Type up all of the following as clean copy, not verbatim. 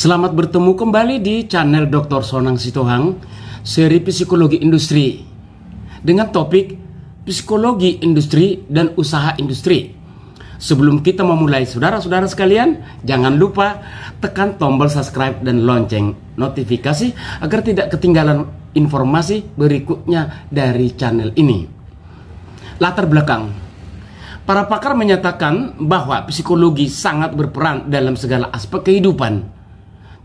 Selamat bertemu kembali di channel Dr. Sonang Sitohang, seri Psikologi Industri, dengan topik Psikologi Industri dan Usaha Industri. Sebelum kita memulai, saudara-saudara sekalian, jangan lupa tekan tombol subscribe dan lonceng notifikasi agar tidak ketinggalan informasi berikutnya dari channel ini. Latar belakang. Para pakar menyatakan bahwa psikologi sangat berperan dalam segala aspek kehidupan,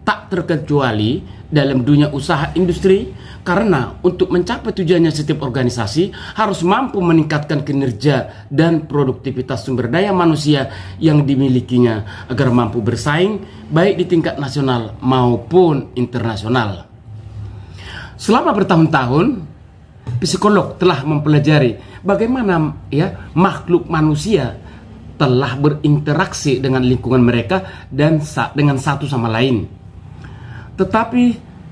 tak terkecuali dalam dunia usaha industri, karena untuk mencapai tujuannya setiap organisasi harus mampu meningkatkan kinerja dan produktivitas sumber daya manusia yang dimilikinya agar mampu bersaing baik di tingkat nasional maupun internasional. Selama bertahun-tahun, psikolog telah mempelajari bagaimana makhluk manusia telah berinteraksi dengan lingkungan mereka dan dengan satu sama lain. Tetapi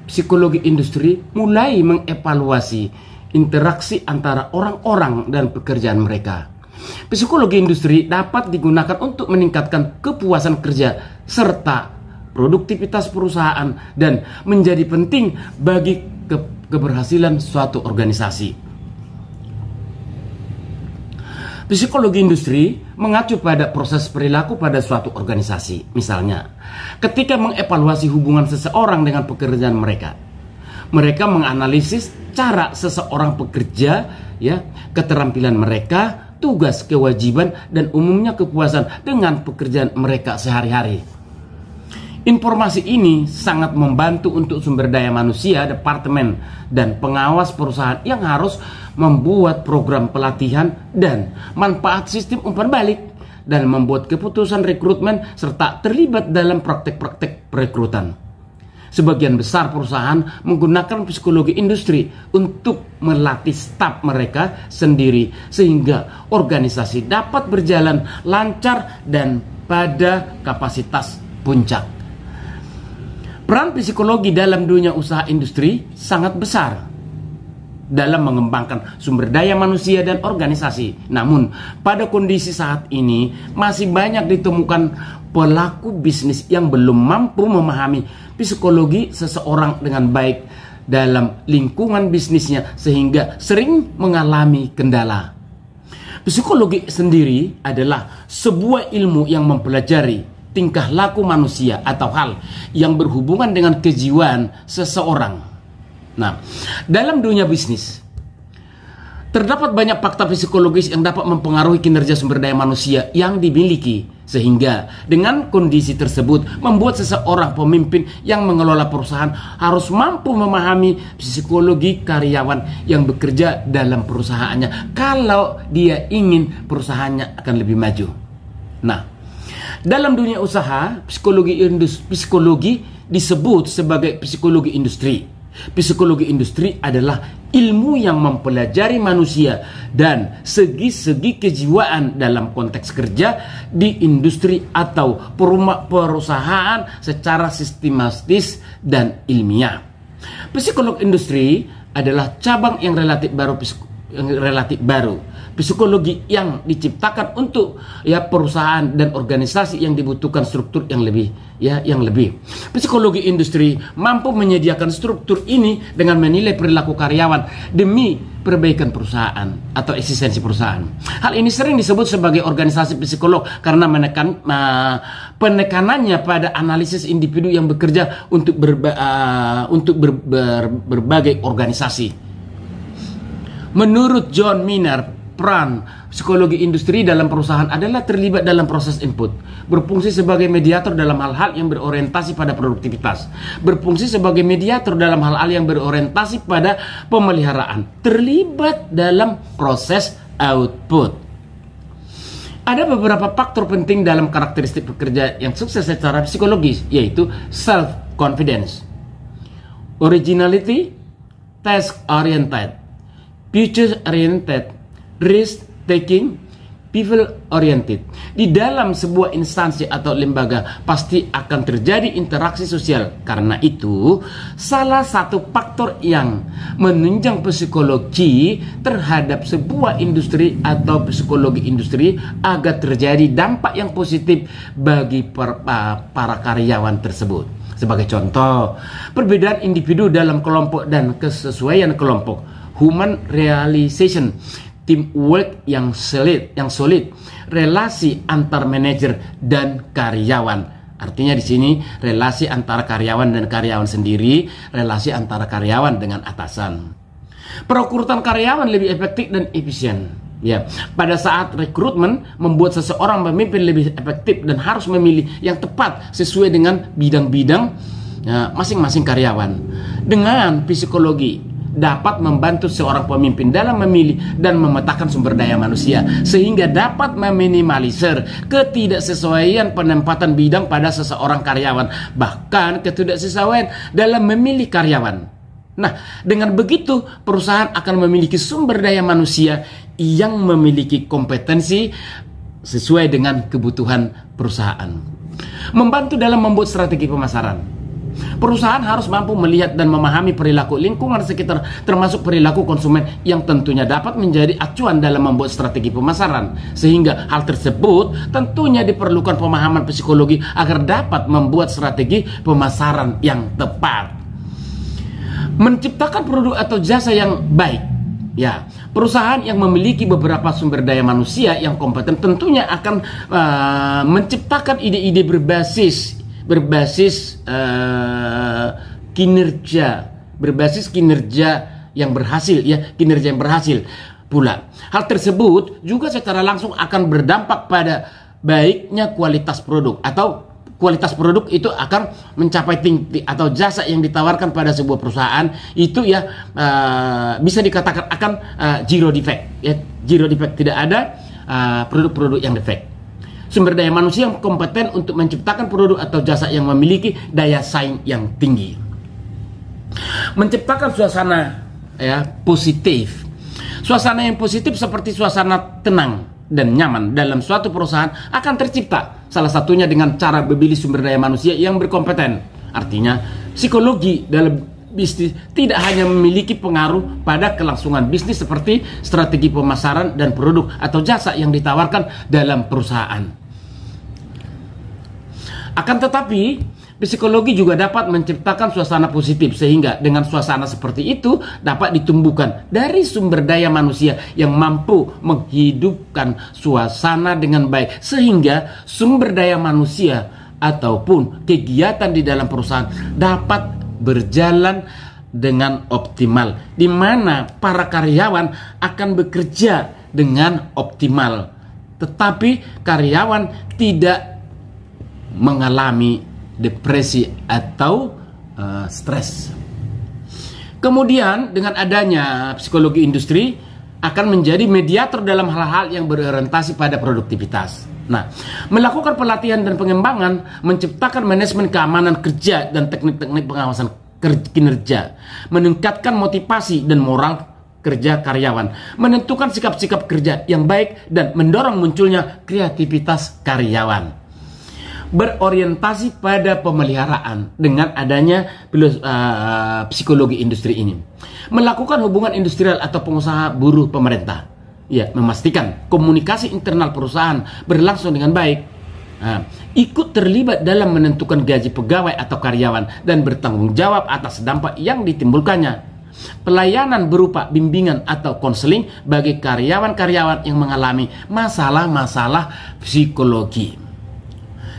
psikologi industri mulai mengevaluasi interaksi antara orang-orang dan pekerjaan mereka. Psikologi industri dapat digunakan untuk meningkatkan kepuasan kerja serta produktivitas perusahaan dan menjadi penting bagi keberhasilan suatu organisasi. Psikologi industri mengacu pada proses perilaku pada suatu organisasi. Misalnya, ketika mengevaluasi hubungan seseorang dengan pekerjaan mereka, mereka menganalisis cara seseorang bekerja, keterampilan mereka, tugas, kewajiban, dan umumnya kepuasan dengan pekerjaan mereka sehari-hari. Informasi ini sangat membantu untuk sumber daya manusia, departemen, dan pengawas perusahaan yang harus membuat program pelatihan dan manfaat sistem umpan balik dan membuat keputusan rekrutmen serta terlibat dalam praktek-praktek perekrutan. Sebagian besar perusahaan menggunakan psikologi industri untuk melatih staf mereka sendiri sehingga organisasi dapat berjalan lancar dan pada kapasitas puncak. Peran psikologi dalam dunia usaha industri sangat besar dalam mengembangkan sumber daya manusia dan organisasi. Namun, pada kondisi saat ini masih banyak ditemukan pelaku bisnis yang belum mampu memahami psikologi seseorang dengan baik dalam lingkungan bisnisnya sehingga sering mengalami kendala. Psikologi sendiri adalah sebuah ilmu yang mempelajari tingkah laku manusia atau hal yang berhubungan dengan kejiwaan seseorang. Nah, dalam dunia bisnis terdapat banyak faktor psikologis yang dapat mempengaruhi kinerja sumber daya manusia yang dimiliki, sehingga dengan kondisi tersebut membuat seseorang pemimpin yang mengelola perusahaan harus mampu memahami psikologi karyawan yang bekerja dalam perusahaannya kalau dia ingin perusahaannya akan lebih maju. Nah, dalam dunia usaha, psikologi disebut sebagai psikologi industri. Psikologi industri adalah ilmu yang mempelajari manusia dan segi-segi kejiwaan dalam konteks kerja di industri atau perusahaan secara sistematis dan ilmiah. Psikolog industri adalah cabang yang relatif baru. Psikologi yang diciptakan untuk perusahaan dan organisasi yang dibutuhkan struktur yang lebih. Psikologi industri mampu menyediakan struktur ini dengan menilai perilaku karyawan demi perbaikan perusahaan atau eksistensi perusahaan. Hal ini sering disebut sebagai organisasi psikolog karena penekanannya pada analisis individu yang bekerja untuk berbagai organisasi. Menurut John Miner, peran psikologi industri dalam perusahaan adalah terlibat dalam proses input, berfungsi sebagai mediator dalam hal-hal yang berorientasi pada produktivitas, berfungsi sebagai mediator dalam hal-hal yang berorientasi pada pemeliharaan, terlibat dalam proses output. Ada beberapa faktor penting dalam karakteristik pekerja yang sukses secara psikologis, yaitu self-confidence, originality, task-oriented, future-oriented, risk-taking, people-oriented. Di dalam sebuah instansi atau lembaga pasti akan terjadi interaksi sosial. Karena itu, salah satu faktor yang menunjang psikologi terhadap sebuah industri atau psikologi industri agar terjadi dampak yang positif bagi para karyawan tersebut. Sebagai contoh, perbedaan individu dalam kelompok dan kesesuaian kelompok, human realization, teamwork yang solid, relasi antar manajer dan karyawan. Artinya di sini relasi antara karyawan dan karyawan sendiri, relasi antara karyawan dengan atasan. Perekrutan karyawan lebih efektif dan efisien. Ya, pada saat rekrutmen membuat seseorang memimpin lebih efektif dan harus memilih yang tepat sesuai dengan bidang-bidang masing-masing karyawan. Dengan psikologi dapat membantu seorang pemimpin dalam memilih dan memetakan sumber daya manusia sehingga dapat meminimalisir ketidaksesuaian penempatan bidang pada seseorang karyawan, bahkan ketidaksesuaian dalam memilih karyawan. Nah, dengan begitu perusahaan akan memiliki sumber daya manusia yang memiliki kompetensi sesuai dengan kebutuhan perusahaan. Membantu dalam membuat strategi pemasaran. Perusahaan harus mampu melihat dan memahami perilaku lingkungan sekitar, termasuk perilaku konsumen yang tentunya dapat menjadi acuan dalam membuat strategi pemasaran. Sehingga hal tersebut tentunya diperlukan pemahaman psikologi agar dapat membuat strategi pemasaran yang tepat. Menciptakan produk atau jasa yang baik. Ya, perusahaan yang memiliki beberapa sumber daya manusia yang kompeten tentunya akan menciptakan ide-ide berbasis kinerja yang berhasil, ya, kinerja yang berhasil pula. Hal tersebut juga secara langsung akan berdampak pada baiknya kualitas produk, atau kualitas produk itu akan mencapai tinggi, atau jasa yang ditawarkan pada sebuah perusahaan itu ya bisa dikatakan akan zero defect, ya, zero defect, tidak ada produk-produk yang defect. Sumber daya manusia yang kompeten untuk menciptakan produk atau jasa yang memiliki daya saing yang tinggi. Menciptakan suasana positif. Suasana yang positif seperti suasana tenang dan nyaman dalam suatu perusahaan akan tercipta salah satunya dengan cara memilih sumber daya manusia yang berkompeten. Artinya, psikologi dalam bisnis tidak hanya memiliki pengaruh pada kelangsungan bisnis seperti strategi pemasaran dan produk atau jasa yang ditawarkan dalam perusahaan. Akan tetapi, psikologi juga dapat menciptakan suasana positif sehingga dengan suasana seperti itu dapat ditumbuhkan dari sumber daya manusia yang mampu menghidupkan suasana dengan baik sehingga sumber daya manusia ataupun kegiatan di dalam perusahaan dapat berjalan dengan optimal, di mana para karyawan akan bekerja dengan optimal, tetapi karyawan tidak mengalami depresi atau stres. Kemudian dengan adanya psikologi industri akan menjadi mediator dalam hal-hal yang berorientasi pada produktivitas. Nah, melakukan pelatihan dan pengembangan, menciptakan manajemen keamanan kerja dan teknik-teknik pengawasan kinerja, meningkatkan motivasi dan moral kerja karyawan, menentukan sikap-sikap kerja yang baik dan mendorong munculnya kreativitas karyawan. Berorientasi pada pemeliharaan dengan adanya psikologi industri ini. Melakukan hubungan industrial atau pengusaha buruh pemerintah. Ya, memastikan komunikasi internal perusahaan berlangsung dengan baik. Ikut terlibat dalam menentukan gaji pegawai atau karyawan dan bertanggung jawab atas dampak yang ditimbulkannya. Pelayanan berupa bimbingan atau konseling bagi karyawan-karyawan yang mengalami masalah-masalah psikologi.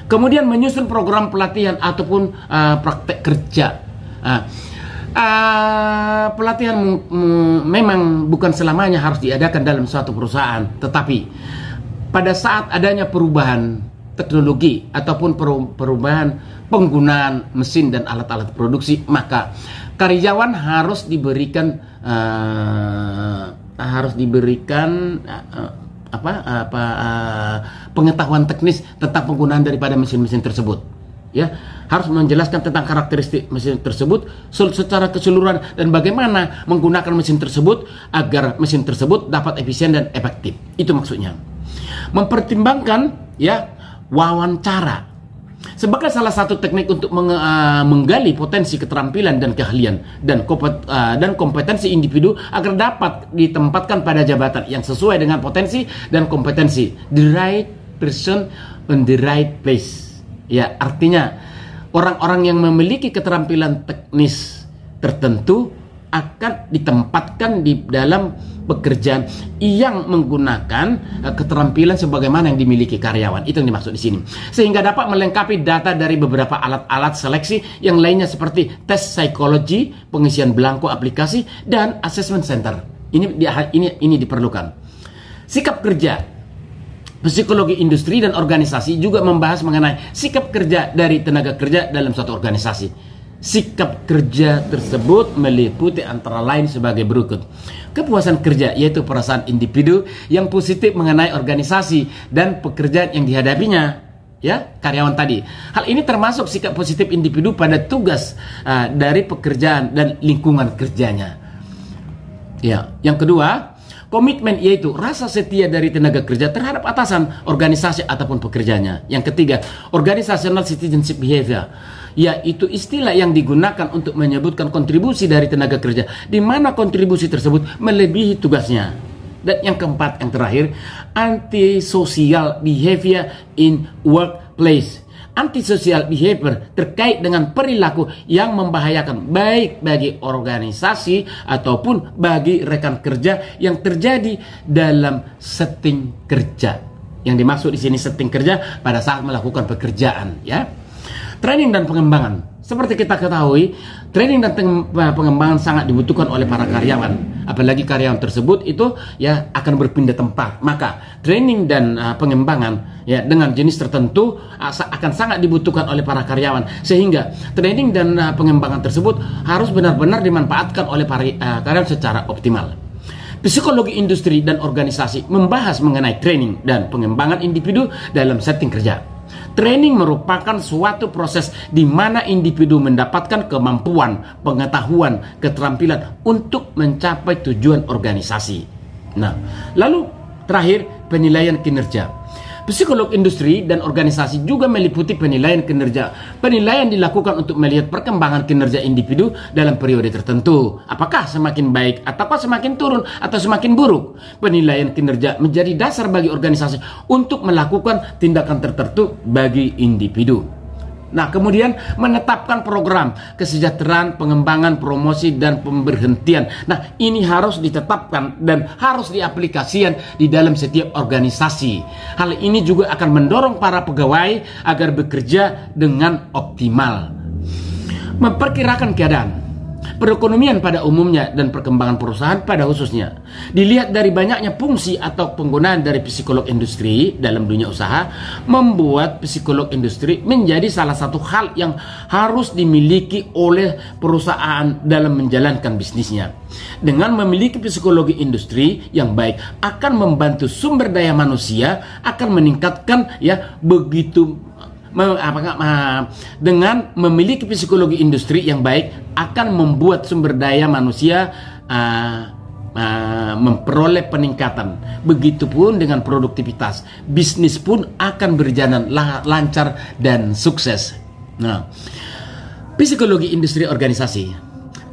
Kemudian menyusun program pelatihan ataupun praktek kerja. Pelatihan memang bukan selamanya harus diadakan dalam suatu perusahaan, tetapi pada saat adanya perubahan teknologi ataupun perubahan penggunaan mesin dan alat-alat produksi, maka karyawan harus diberikan pengetahuan teknis tentang penggunaan daripada mesin-mesin tersebut. Ya, harus menjelaskan tentang karakteristik mesin tersebut secara keseluruhan dan bagaimana menggunakan mesin tersebut agar mesin tersebut dapat efisien dan efektif. Itu maksudnya. Mempertimbangkan wawancara sebagai salah satu teknik untuk menggali potensi keterampilan dan keahlian dan kompetensi individu agar dapat ditempatkan pada jabatan yang sesuai dengan potensi dan kompetensi. The right person on the right place. Ya, artinya Orang-orang yang memiliki keterampilan teknis tertentu akan ditempatkan di dalam pekerjaan yang menggunakan keterampilan sebagaimana yang dimiliki karyawan. Itu yang dimaksud di sini. Sehingga dapat melengkapi data dari beberapa alat-alat seleksi yang lainnya seperti tes psikologi, pengisian belangko aplikasi, dan assessment center. Ini diperlukan. Sikap kerja. Psikologi industri dan organisasi juga membahas mengenai sikap kerja dari tenaga kerja dalam suatu organisasi. Sikap kerja tersebut meliputi antara lain sebagai berikut. Kepuasan kerja, yaitu perasaan individu yang positif mengenai organisasi dan pekerjaan yang dihadapinya, ya, karyawan tadi. Hal ini termasuk sikap positif individu pada tugas dari pekerjaan dan lingkungan kerjanya. Ya, yang kedua, komitmen, yaitu rasa setia dari tenaga kerja terhadap atasan, organisasi ataupun pekerjanya. Yang ketiga, organizational citizenship behavior, yaitu istilah yang digunakan untuk menyebutkan kontribusi dari tenaga kerja di mana kontribusi tersebut melebihi tugasnya. Dan yang keempat, yang terakhir, antisocial behavior in workplace. Antisocial behavior terkait dengan perilaku yang membahayakan baik bagi organisasi ataupun bagi rekan kerja yang terjadi dalam setting kerja. Yang dimaksud di sini setting kerja pada saat melakukan pekerjaan, ya. Training dan pengembangan. Seperti kita ketahui, training dan pengembangan sangat dibutuhkan oleh para karyawan. Apalagi karyawan tersebut itu ya akan berpindah tempat. Maka training dan pengembangan ya dengan jenis tertentu akan sangat dibutuhkan oleh para karyawan. Sehingga training dan pengembangan tersebut harus benar-benar dimanfaatkan oleh para karyawan secara optimal. Psikologi industri dan organisasi membahas mengenai training dan pengembangan individu dalam setting kerja. Training merupakan suatu proses di mana individu mendapatkan kemampuan, pengetahuan, keterampilan untuk mencapai tujuan organisasi. Nah, lalu terakhir, penilaian kinerja. Psikolog industri dan organisasi juga meliputi penilaian kinerja. Penilaian dilakukan untuk melihat perkembangan kinerja individu dalam periode tertentu. Apakah semakin baik, ataukah semakin turun, atau semakin buruk. Penilaian kinerja menjadi dasar bagi organisasi untuk melakukan tindakan tertentu bagi individu. Nah, kemudian menetapkan program kesejahteraan, pengembangan, promosi, dan pemberhentian. Nah, ini harus ditetapkan dan harus diaplikasikan di dalam setiap organisasi. Hal ini juga akan mendorong para pegawai agar bekerja dengan optimal. Memperkirakan keadaan perekonomian pada umumnya dan perkembangan perusahaan pada khususnya. Dilihat dari banyaknya fungsi atau penggunaan dari psikolog industri dalam dunia usaha, membuat psikolog industri menjadi salah satu hal yang harus dimiliki oleh perusahaan dalam menjalankan bisnisnya. Dengan memiliki psikologi industri yang baik akan membantu sumber daya manusia, akan meningkatkan dengan memiliki psikologi industri yang baik akan membuat sumber daya manusia memperoleh peningkatan. Begitupun dengan produktivitas, bisnis pun akan berjalan lancar dan sukses. Nah, psikologi industri organisasi.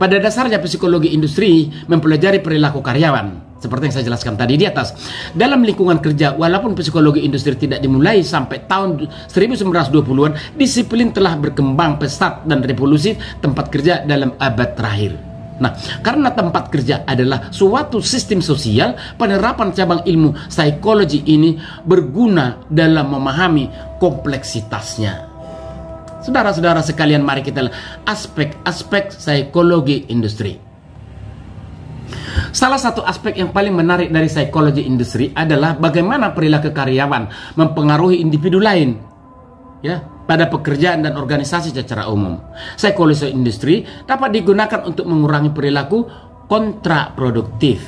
Pada dasarnya psikologi industri mempelajari perilaku karyawan. Seperti yang saya jelaskan tadi di atas. Dalam lingkungan kerja, walaupun psikologi industri tidak dimulai sampai tahun 1920-an, disiplin telah berkembang pesat dan revolusi tempat kerja dalam abad terakhir. Nah, karena tempat kerja adalah suatu sistem sosial, penerapan cabang ilmu psikologi ini berguna dalam memahami kompleksitasnya. Saudara-saudara sekalian, mari kita lihat aspek-aspek psikologi industri. Salah satu aspek yang paling menarik dari psikologi industri adalah bagaimana perilaku karyawan mempengaruhi individu lain, ya, pada pekerjaan dan organisasi secara umum. Psikologi industri dapat digunakan untuk mengurangi perilaku kontraproduktif,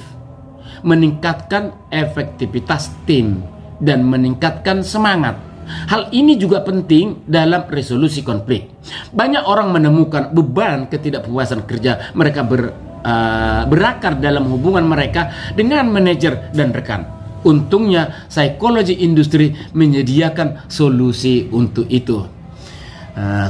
meningkatkan efektivitas tim, dan meningkatkan semangat. Hal ini juga penting dalam resolusi konflik. Banyak orang menemukan beban ketidakpuasan kerja mereka berakar dalam hubungan mereka dengan manajer dan rekan. Untungnya psikologi industri menyediakan solusi untuk itu.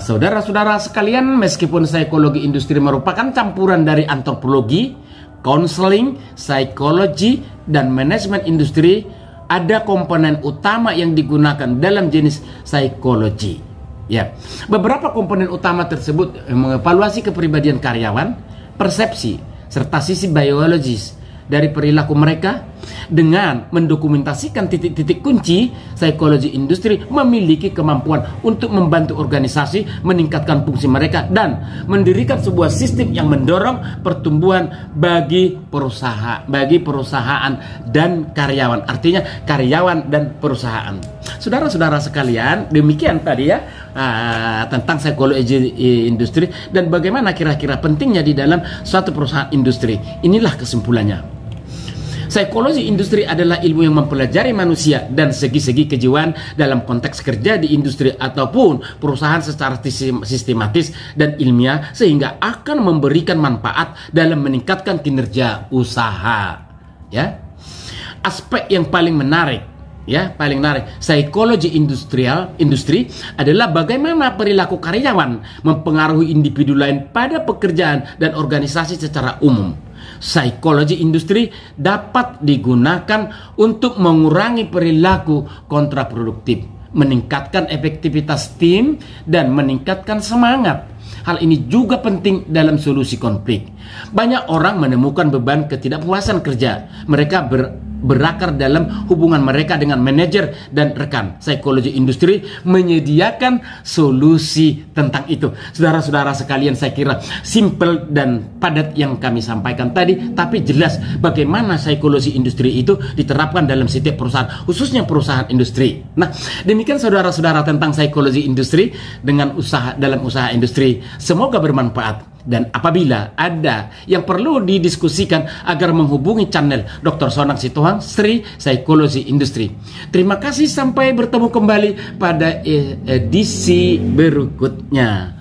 Saudara-saudara sekalian, meskipun psikologi industri merupakan campuran dari antropologi, konseling, psikologi, dan manajemen industri, ada komponen utama yang digunakan dalam jenis psikologi. Ya, beberapa komponen utama tersebut mengevaluasi kepribadian karyawan, persepsi, serta sisi biologis dari perilaku mereka. Dengan mendokumentasikan titik-titik kunci, psikologi industri memiliki kemampuan untuk membantu organisasi meningkatkan fungsi mereka dan mendirikan sebuah sistem yang mendorong pertumbuhan bagi perusahaan dan karyawan. Artinya karyawan dan perusahaan. Saudara-saudara sekalian, demikian tadi ya tentang psikologi industri dan bagaimana kira-kira pentingnya di dalam suatu perusahaan industri. Inilah kesimpulannya. Psikologi industri adalah ilmu yang mempelajari manusia dan segi-segi kejiwaan dalam konteks kerja di industri ataupun perusahaan secara sistematis dan ilmiah, sehingga akan memberikan manfaat dalam meningkatkan kinerja usaha. Ya, aspek yang paling menarik psikologi industri adalah bagaimana perilaku karyawan mempengaruhi individu lain pada pekerjaan dan organisasi secara umum. Psikologi industri dapat digunakan untuk mengurangi perilaku kontraproduktif, meningkatkan efektivitas tim, dan meningkatkan semangat. Hal ini juga penting dalam solusi konflik. Banyak orang menemukan beban ketidakpuasan kerja. Mereka berakar dalam hubungan mereka dengan manajer dan rekan. Psikologi industri menyediakan solusi tentang itu. Saudara-saudara sekalian, saya kira simple dan padat yang kami sampaikan tadi, tapi jelas bagaimana psikologi industri itu diterapkan dalam setiap perusahaan, khususnya perusahaan industri. Nah, demikian saudara-saudara tentang psikologi industri dalam usaha industri. Semoga bermanfaat. Dan apabila ada yang perlu didiskusikan agar menghubungi channel Dr. Sonang Sitohang Sri Psikologi Industri. Terima kasih, sampai bertemu kembali pada edisi berikutnya.